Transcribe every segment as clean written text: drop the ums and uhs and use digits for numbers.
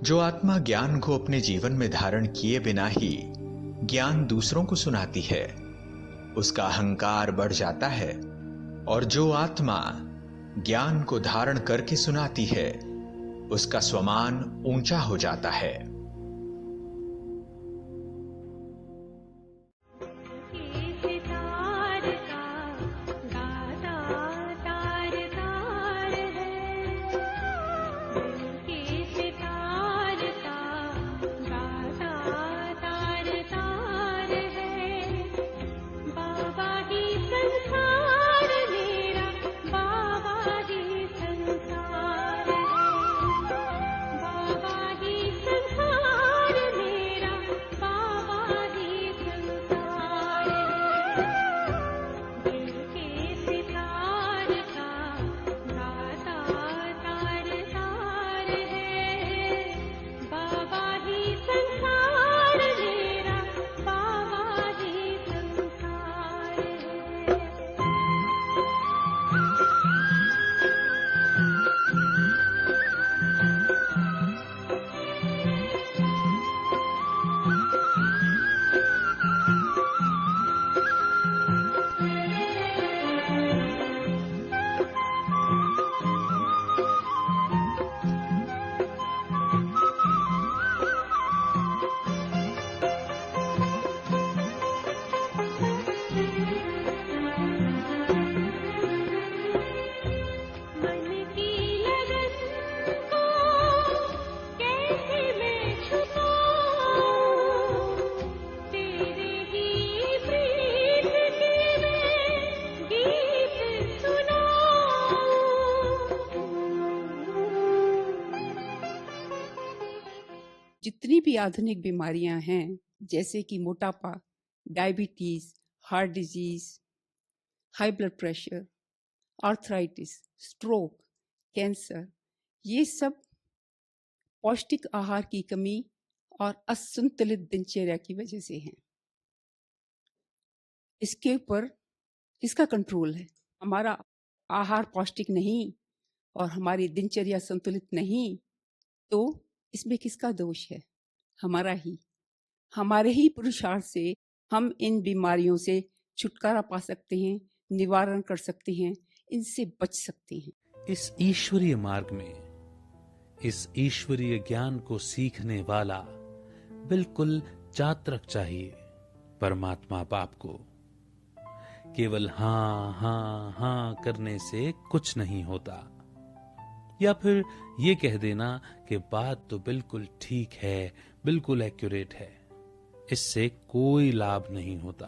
जो आत्मा ज्ञान को अपने जीवन में धारण किए बिना ही ज्ञान दूसरों को सुनाती है, उसका अहंकार बढ़ जाता है, और जो आत्मा ज्ञान को धारण करके सुनाती है, उसका स्वमान ऊंचा हो जाता है। जितनी भी आधुनिक बीमारियां हैं, जैसे कि मोटापा, diabetes, heart disease, high blood pressure, arthritis, stroke, cancer, ये सब पौष्टिक आहार की कमी और असंतुलित दिनचर्या की वजह से हैं। इसके ऊपर किसका कंट्रोल है? हमारा आहार पौष्टिक नहीं और हमारी दिनचर्या संतुलित नहीं, तो इसमें किसका दोष है? हमारा ही। हमारे ही पुरुषार्थ से हम इन बीमारियों से छुटकारा पा सकते हैं, निवारण कर सकते हैं, इनसे बच सकते हैं। इस ईश्वरीय मार्ग में, इस ईश्वरीय ज्ञान को सीखने वाला बिल्कुल चातक चाहिए परमात्मा बाप को। केवल हाँ हाँ हाँ करने से कुछ नहीं होता, या फिर ये कह देना कि बात तो बिल्कुल ठीक है, बिल्कुल एक्यूरेट है, इससे कोई लाभ नहीं होता।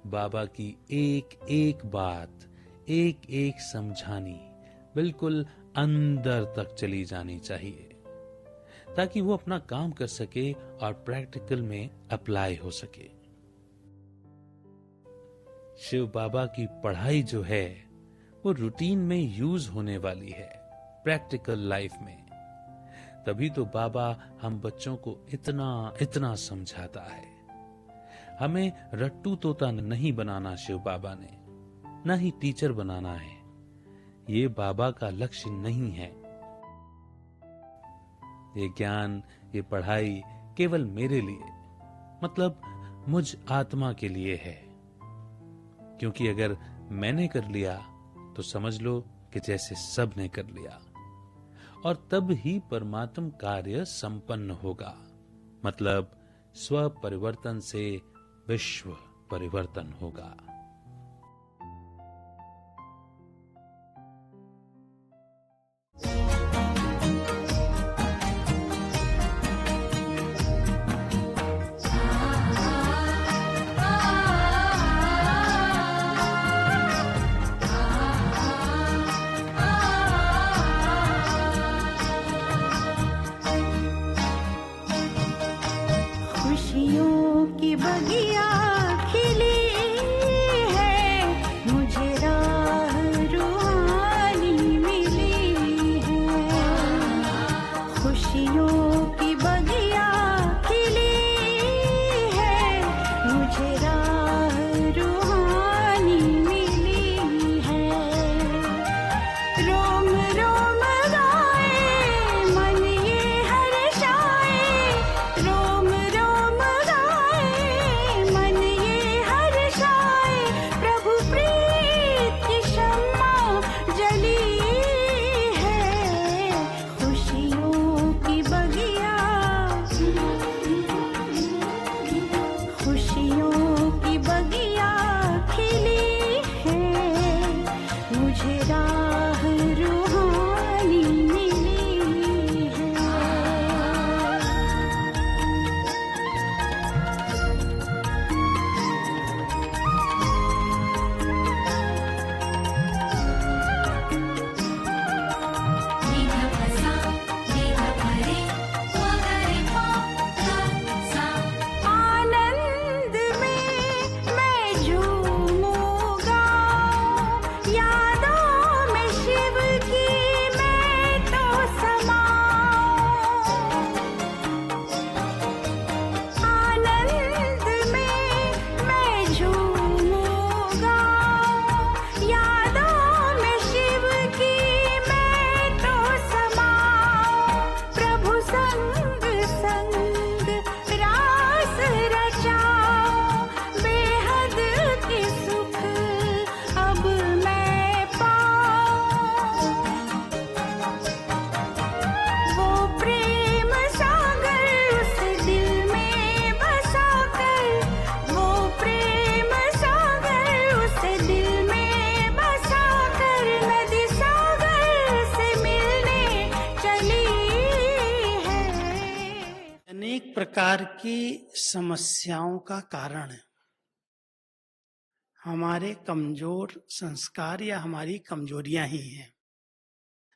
बाबा की एक एक बात, एक एक समझानी बिल्कुल अंदर तक चली जानी चाहिए, ताकि वो अपना काम कर सके और प्रैक्टिकल में अप्लाई हो सके। शिव बाबा की पढ़ाई जो है वो रूटीन में यूज होने वाली है, प्रैक्टिकल लाइफ में। तभी तो बाबा हम बच्चों को इतना इतना समझाता है। हमें रट्टू तोता नहीं बनाना शिव बाबा ने, न ही टीचर बनाना है। ये बाबा का लक्ष्य नहीं है। ये ज्ञान, ये पढ़ाई केवल मेरे लिए, मतलब मुझ आत्मा के लिए है। क्योंकि अगर मैंने कर लिया तो समझ लो कि जैसे सब ने कर लिया, और तब ही परमात्म कार्य संपन्न होगा। मतलब स्व परिवर्तन से विश्व परिवर्तन होगा। खुशियों की बगिया खिली है, मुझे राह रूहानी मिली है। खुशियों की बगिया खिली है, मुझे राह रूहानी मिली है। रोम रोम गाए खुशियों की बगिया खिली है, मुझे राह रूहानी मिली है। आनंद में मैं झूमूंगा, यादों में शिव की मैं तो समाऊं। आनंद में मैं झूमूंगा, यादों में शिव की मैं तो समाऊं। प्रभु संग संग रास रचाऊं, बेहद की सुख अब मैं पाऊं। वो प्रेम सागर उस दिल में बसा कर, वो प्रेम सागर उस दिल में बसा कर, नदी सागर से मिलने चली है। अनेक प्रकार की समस्याओं का कारण है हमारे कमजोर संस्कार या हमारी कमजोरियां ही हैं।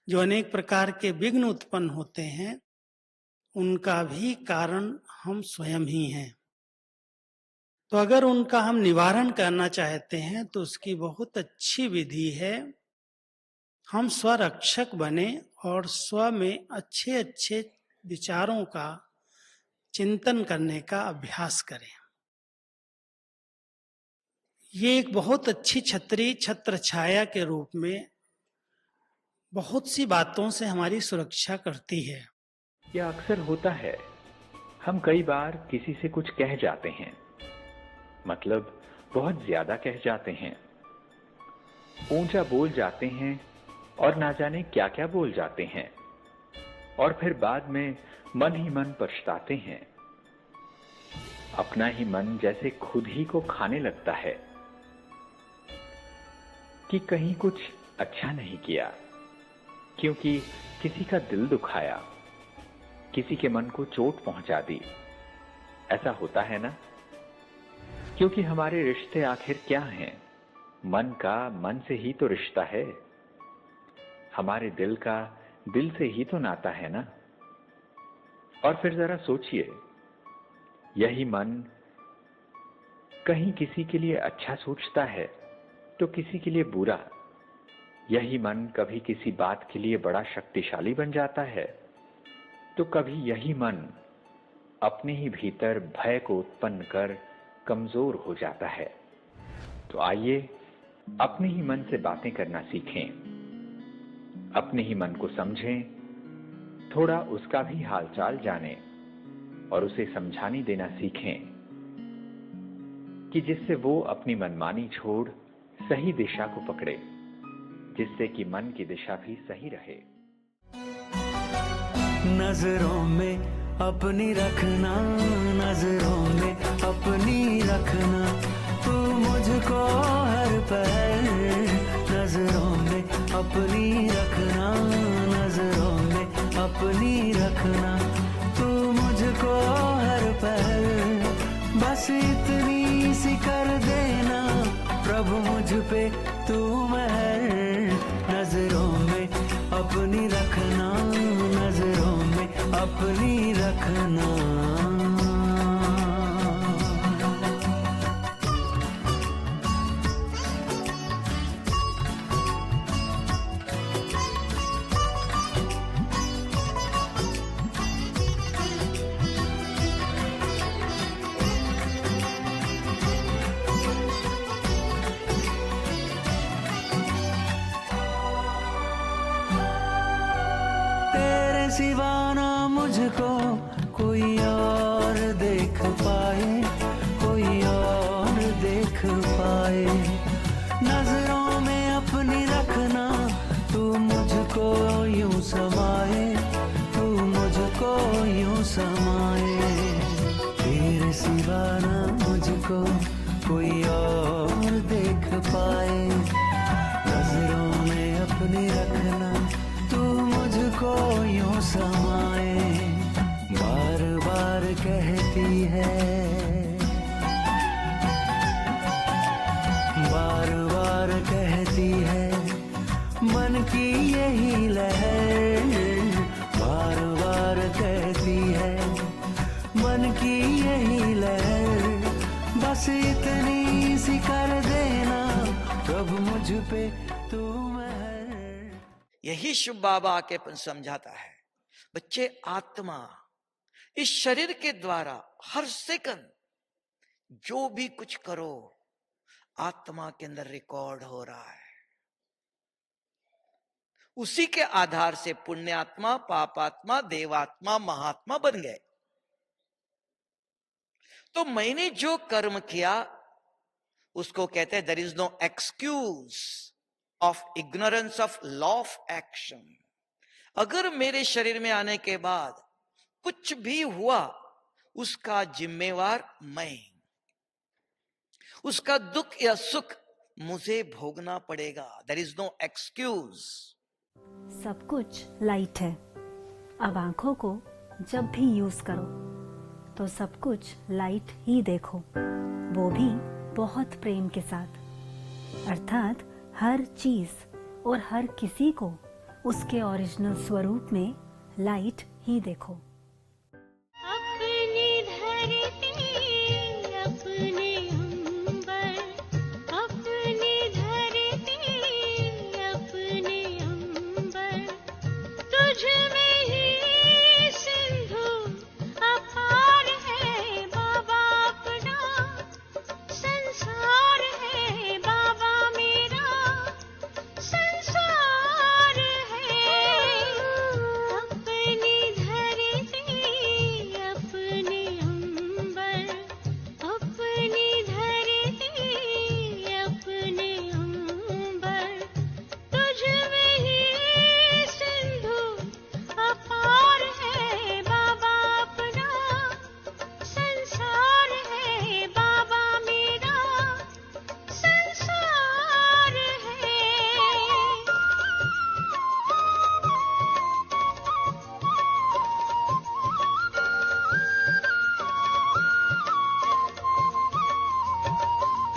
जो अनेक प्रकार के विघ्न उत्पन्न होते हैं उनका भी कारण हम स्वयं ही हैं। तो अगर उनका हम निवारण करना चाहते हैं तो उसकी बहुत अच्छी विधि है, हम स्वरक्षक बने और स्व में अच्छे अच्छे विचारों का चिंतन करने का अभ्यास करें। ये एक बहुत अच्छी छतरी छत्र छाया के रूप में बहुत सी बातों से हमारी सुरक्षा करती है। यह अक्सर होता है, हम कई बार किसी से कुछ कह जाते हैं, मतलब बहुत ज्यादा कह जाते हैं, ऊंचा बोल जाते हैं और ना जाने क्या क्या बोल जाते हैं, और फिर बाद में मन ही मन पछताते हैं। अपना ही मन जैसे खुद ही को खाने लगता है कि कहीं कुछ अच्छा नहीं किया, क्योंकि किसी का दिल दुखाया, किसी के मन को चोट पहुंचा दी। ऐसा होता है ना? क्योंकि हमारे रिश्ते आखिर क्या हैं? मन का मन से ही तो रिश्ता है, हमारे दिल का दिल से ही तो नाता है ना। और फिर जरा सोचिए, यही मन कहीं किसी के लिए अच्छा सोचता है तो किसी के लिए बुरा। यही मन कभी किसी बात के लिए बड़ा शक्तिशाली बन जाता है तो कभी यही मन अपने ही भीतर भय को उत्पन्न कर कमजोर हो जाता है। तो आइए अपने ही मन से बातें करना सीखें, अपने ही मन को समझें, थोड़ा उसका भी हालचाल जानें और उसे समझाने देना सीखें कि जिससे वो अपनी मनमानी छोड़ सही दिशा को पकड़े, जिससे कि मन की दिशा भी सही रहे। नजरों में अपनी रखना, नजरों में अपनी रखना, तू मुझको हर पल नजरों में अपनी रखना, नजरों में अपनी रखना, तू मुझको हर पल बस इतनी सी कर देना प्रभु मुझ पे तू महर। नजरों में अपनी रखना, नजरों में अपनी रखना। सिवा ना मुझको कोई और देख पाए, कोई और देख पाए। नजरों में अपनी रखना, तू मुझको यूं समाए, तू मुझको यूं समाए। तेरे सिवा ना मुझको मुझको कोई और देख पाए। नजरों में अपनी रखना तू मुझको यूं समाए। बार बार कहती है, बार बार कहती है मन की यही लहर। बार बार कहती है मन की यही लहर। बस इतनी सी कर देना प्रभु मुझ पे तू मेहर। यही शिव बाबा आके समझाता है, बच्चे आत्मा इस शरीर के द्वारा हर सेकंड जो भी कुछ करो आत्मा के अंदर रिकॉर्ड हो रहा है। उसी के आधार से पुण्यात्मा, पापात्मा, देवात्मा, महात्मा बन गए। तो मैंने जो कर्म किया उसको कहते हैं there is no excuse of ignorance of law of action. अगर मेरे शरीर में आने के बाद कुछ भी हुआ उसका जिम्मेवार मैं, उसका दुख या सुख मुझे भोगना पड़ेगा। There is no excuse. सब कुछ लाइट है। अब आंखों को जब भी यूज करो तो सब कुछ लाइट ही देखो, वो भी बहुत प्रेम के साथ। अर्थात हर चीज और हर किसी को उसके ओरिजिनल स्वरूप में लाइट ही देखो। अपनी धरती अपने अंबर, अपनी धरती अपने अंबर, तुझ में ही सिंधु अपार है बाबा अपना, संसार है बाबा मेरा, संसार है। अपनी धरती अपने अंबर, अपनी धरती अपने अंबर, तुझ में ही सिंधु अपार है बाबा अपना, संसार है बाबा मेरा, संसार है।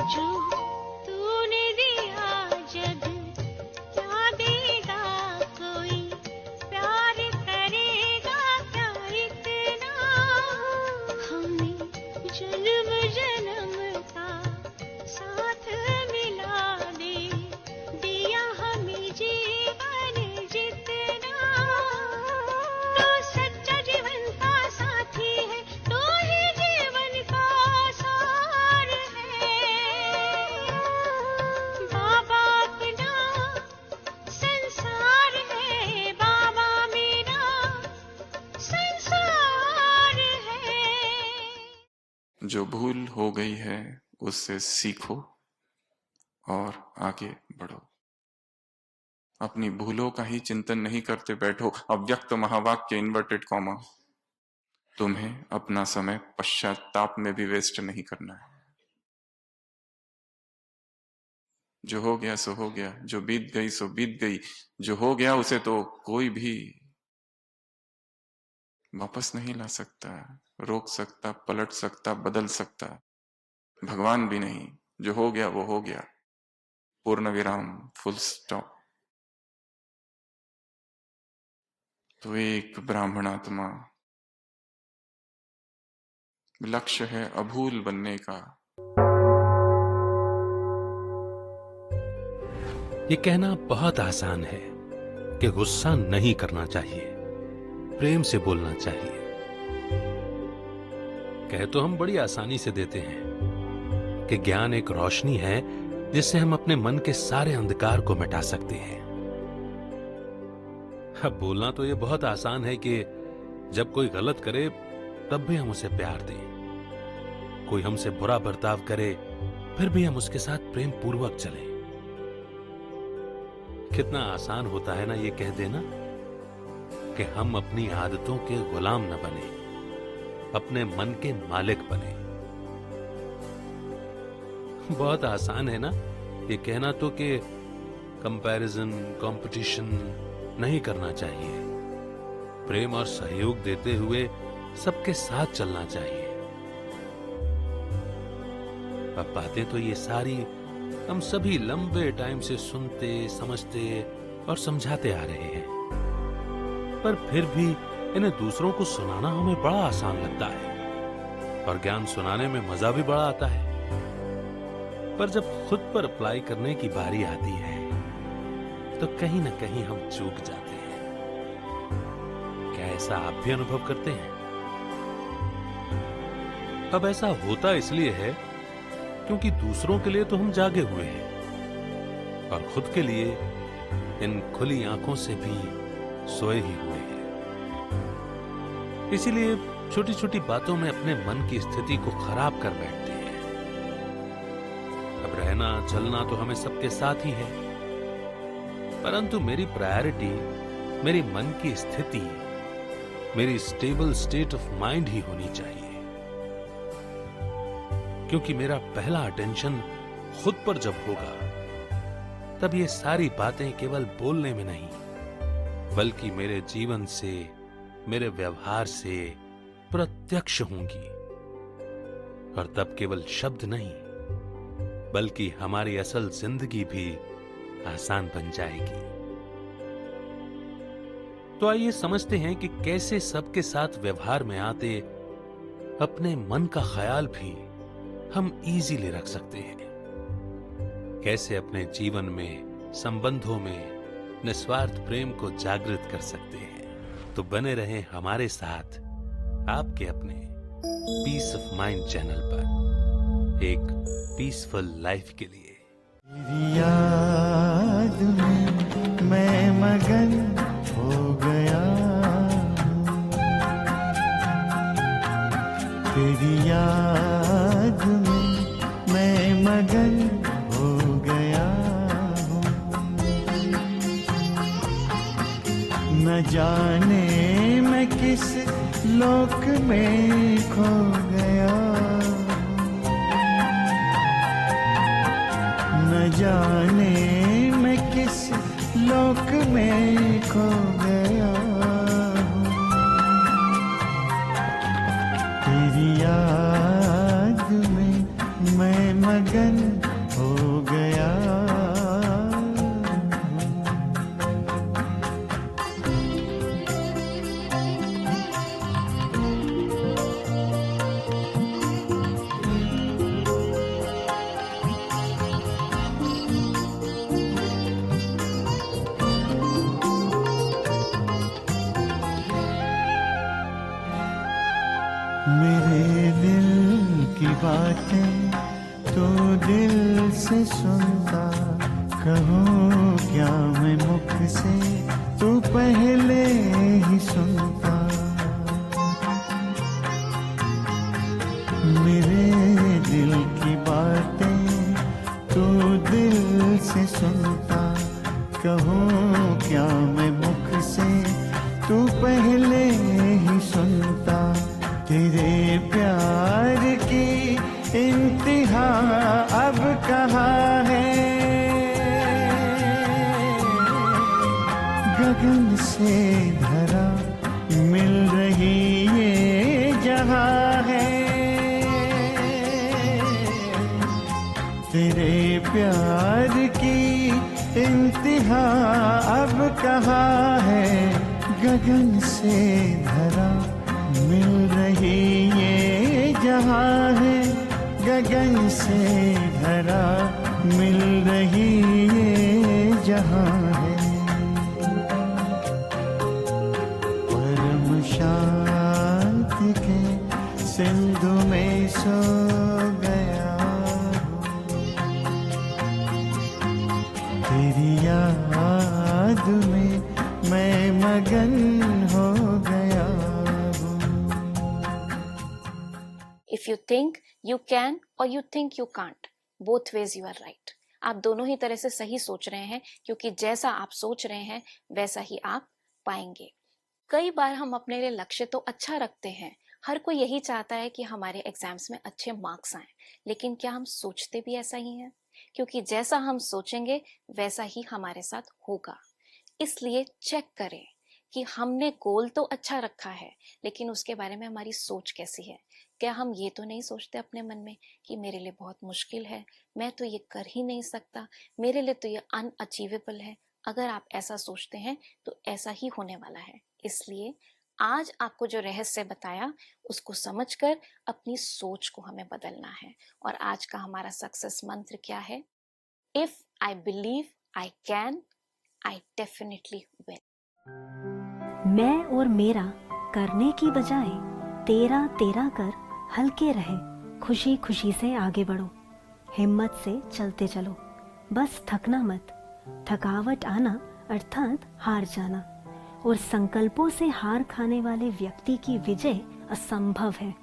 जो तूने दिया जग क्या देगा कोई, प्यार करेगा क्या इतना, हमें जन्म जन्म का साथ मिला दे, दिया हमें जीवन जितना, तो सच्चा जीवन का साथी है, तो ही जीवन का सार है। बाबा अपना संसार है बाबा मेरा, संसार है। जो भूल हो गई है उससे सीखो और आगे बढ़ो। अपनी भूलों का ही चिंतन नहीं करते बैठो। अव्यक्त महावाक्य इन्वर्टेड कॉमा। तुम्हें अपना समय पश्चाताप में भी वेस्ट नहीं करना है। जो हो गया सो हो गया, जो बीत गई सो बीत गई। जो हो गया उसे तो कोई भी वापस नहीं ला सकता, रोक सकता, पलट सकता, बदल सकता, भगवान भी नहीं। जो हो गया वो हो गया, पूर्ण विराम, फुल स्टॉप। तो एक ब्राह्मणात्मा लक्ष्य है अभूल बनने का। ये कहना बहुत आसान है कि गुस्सा नहीं करना चाहिए, प्रेम से बोलना चाहिए। कह तो हम बड़ी आसानी से देते हैं कि ज्ञान एक रोशनी है जिससे हम अपने मन के सारे अंधकार को मिटा सकते हैं। अब बोलना तो ये बहुत आसान है कि जब कोई गलत करे तब भी हम उसे प्यार दें, कोई हमसे बुरा बर्ताव करे फिर भी हम उसके साथ प्रेम पूर्वक चलें। कितना आसान होता है ना ये कह देना कि हम अपनी आदतों के गुलाम न बने, अपने मन के मालिक बने। बहुत आसान है ना ये कहना तो कि कंपैरिजन, कंपटीशन नहीं करना चाहिए। प्रेम और सहयोग देते हुए सबके साथ चलना चाहिए। अब बातें तो ये सारी हम सभी लंबे टाइम से सुनते, समझते और समझाते आ रहे हैं, पर फिर भी इन्हें दूसरों को सुनाना हमें बड़ा आसान लगता है और ज्ञान सुनाने में मजा भी बड़ा आता है। पर जब खुद पर अप्लाई करने की बारी आती है तो कहीं ना कहीं हम चूक जाते हैं। क्या ऐसा आप भी अनुभव करते हैं? अब ऐसा होता इसलिए है क्योंकि दूसरों के लिए तो हम जागे हुए हैं और खुद के लिए इन खुली आंखों से भी सोए ही हुए हैं। इसीलिए छोटी छोटी बातों में अपने मन की स्थिति को खराब कर बैठते हैं। अब रहना चलना तो हमें सबके साथ ही है, परंतु मेरी प्रायोरिटी मेरी मन की स्थिति, मेरी स्टेबल स्टेट ऑफ माइंड ही होनी चाहिए, क्योंकि मेरा पहला अटेंशन खुद पर जब होगा तब ये सारी बातें केवल बोलने में नहीं बल्कि मेरे जीवन से, मेरे व्यवहार से प्रत्यक्ष होंगी। और तब केवल शब्द नहीं बल्कि हमारी असल जिंदगी भी आसान बन जाएगी। तो आइए समझते हैं कि कैसे सबके साथ व्यवहार में आते अपने मन का ख्याल भी हम इजीली रख सकते हैं। कैसे अपने जीवन में, संबंधों में निस्वार्थ प्रेम को जागृत कर सकते हैं। तो बने रहें हमारे साथ आपके अपने पीस ऑफ माइंड चैनल पर एक पीसफुल लाइफ के लिए। तेरी याद में मैं मगन हो गया हूँ, तेरी याद में मैं मगन हो गया हूँ। न जाने मैं किस लोक में खो गया, न जाने मैं किस लोक में खो गया हूँ। तेरी याद में मैं मगन हो गया मेरे दिल की बातें तो दिल से सुनता, कहूँ क्या मैं मुख से तू पहले ही सुनता। मेरे दिल की बातें तो दिल से सुनता, कहूँ क्या मैं मुख से तू पहले ही सुनता। तेरे प्यार की इंतहा अब कहाँ है, गगन से धरा मिल रही ये जहाँ है। तेरे प्यार की इंतहा अब कहाँ है, गगन से धरा मिल रही ये जहाँ है, गगन से धरा मिल रही ये जहाँ है। परम शांति के सिंधु में सो गया हूँ, तेरी याद में मैं मगन हो गया। If you think you can or you think you can't, both ways you are right. आप दोनों ही तरह से सही सोच रहे हैं, क्योंकि जैसा आप सोच रहे हैं वैसा ही आप पाएंगे। कई बार हम अपने लिए लक्ष्य तो अच्छा रखते हैं, हर कोई यही चाहता है कि हमारे एग्जाम्स में अच्छे मार्क्स आए, लेकिन क्या हम सोचते भी ऐसा ही है? क्योंकि जैसा हम सोचेंगे वैसा ही हमारे साथ होगा। इसलिए चेक करें कि हमने गोल तो अच्छा रखा है, लेकिन उसके बारे में हमारी सोच कैसी है। क्या हम ये तो नहीं सोचते अपने मन में कि मेरे लिए बहुत मुश्किल है, मैं तो ये कर ही नहीं सकता, मेरे लिए तो ये अनअचीवेबल है। अगर आप ऐसा सोचते हैं तो ऐसा ही होने वाला है। इसलिए आज आपको जो रहस्य बताया उसको समझकर अपनी सोच को हमें बदलना है। और आज का हमारा सक्सेस मंत्र क्या है? If I believe I can, I definitely will. मैं और मेरा करने की बजाय तेरा तेरा कर हल्के रहे, खुशी खुशी से आगे बढ़ो, हिम्मत से चलते चलो, बस थकना मत। थकावट आना अर्थात हार जाना, और संकल्पों से हार खाने वाले व्यक्ति की विजय असंभव है।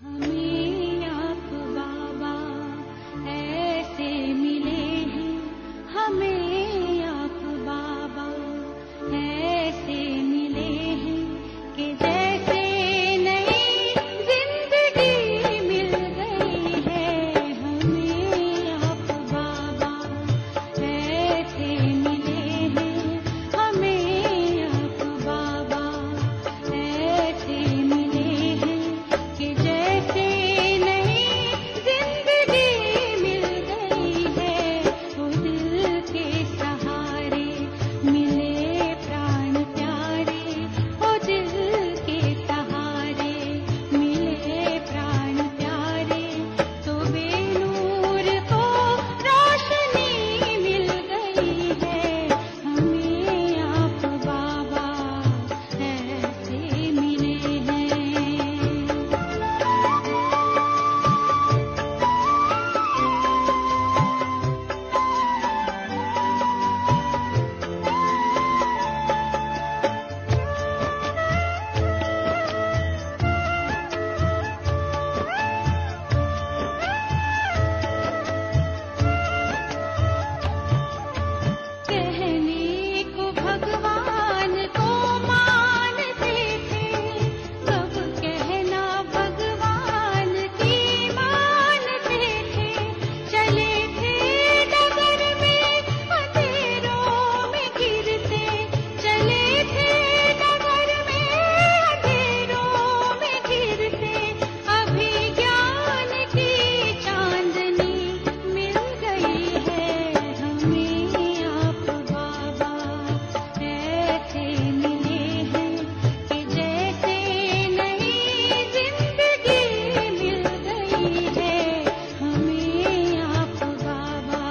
हमें आप बाबा ऐसे मिले हैं, हमें आप बाबा ऐसे मिले हैं कि जैसे नई जिंदगी मिल गई है। हमें आप बाबा ऐसे मिले हैं, हमें आप बाबा ऐसे मिले हैं कि जैसे नई जिंदगी मिल गई है। वो दिल के सहारे मिले प्राण प्यारे, वो दिल के सहारे मिले प्राण प्यारे, तो बेनूर को रोशनी मिल गई है। हमें आप बाबा ऐसे मिले हैं। कहने को भगवान को मानते थे, सब कहना भगवान की मानते थे। चले थे डगर में अंधेरों में गिरते, चले थे डगर में अंधेरों में गिरते। अभी ज्ञान की चांदनी मिल गई है। हमें आप बाबा ऐसे मिले हैं कि जैसे नई जिंदगी मिल गई है। हमें आप बाबा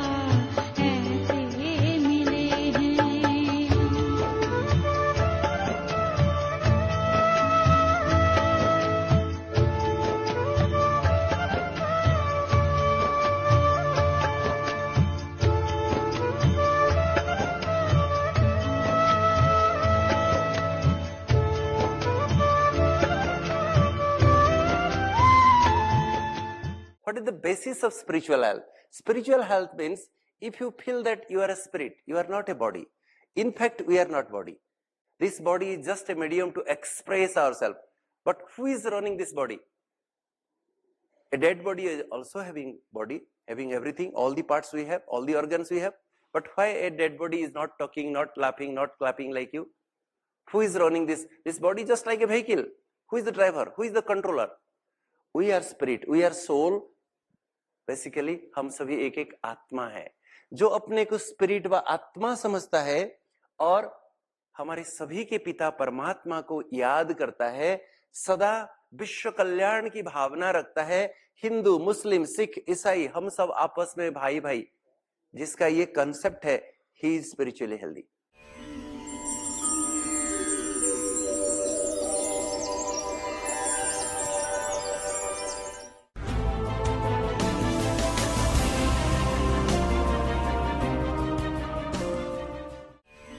ऐसे मिले हैं। What is the basis of spiritual health? Spiritual health means if you feel that you are a spirit, you are not a body. In fact, we are not body. This body is just a medium to express ourselves. But who is running this body? A dead body is also having body, having everything, all the parts we have, all the organs we have. But why a dead body is not talking, not laughing, not clapping like you? Who is running this? This body just like a vehicle. Who is the driver? Who is the controller? We are spirit, we are soul. Basically हम सभी एक एक आत्मा है जो अपने को spirit व आत्मा समझता है और हमारे सभी के पिता परमात्मा को याद करता है, सदा विश्व कल्याण की भावना रखता है। हिंदू, मुस्लिम, सिख, ईसाई हम सब आपस में भाई भाई, जिसका ये कंसेप्ट है, ही इज स्पिरिचुअली हेल्दी।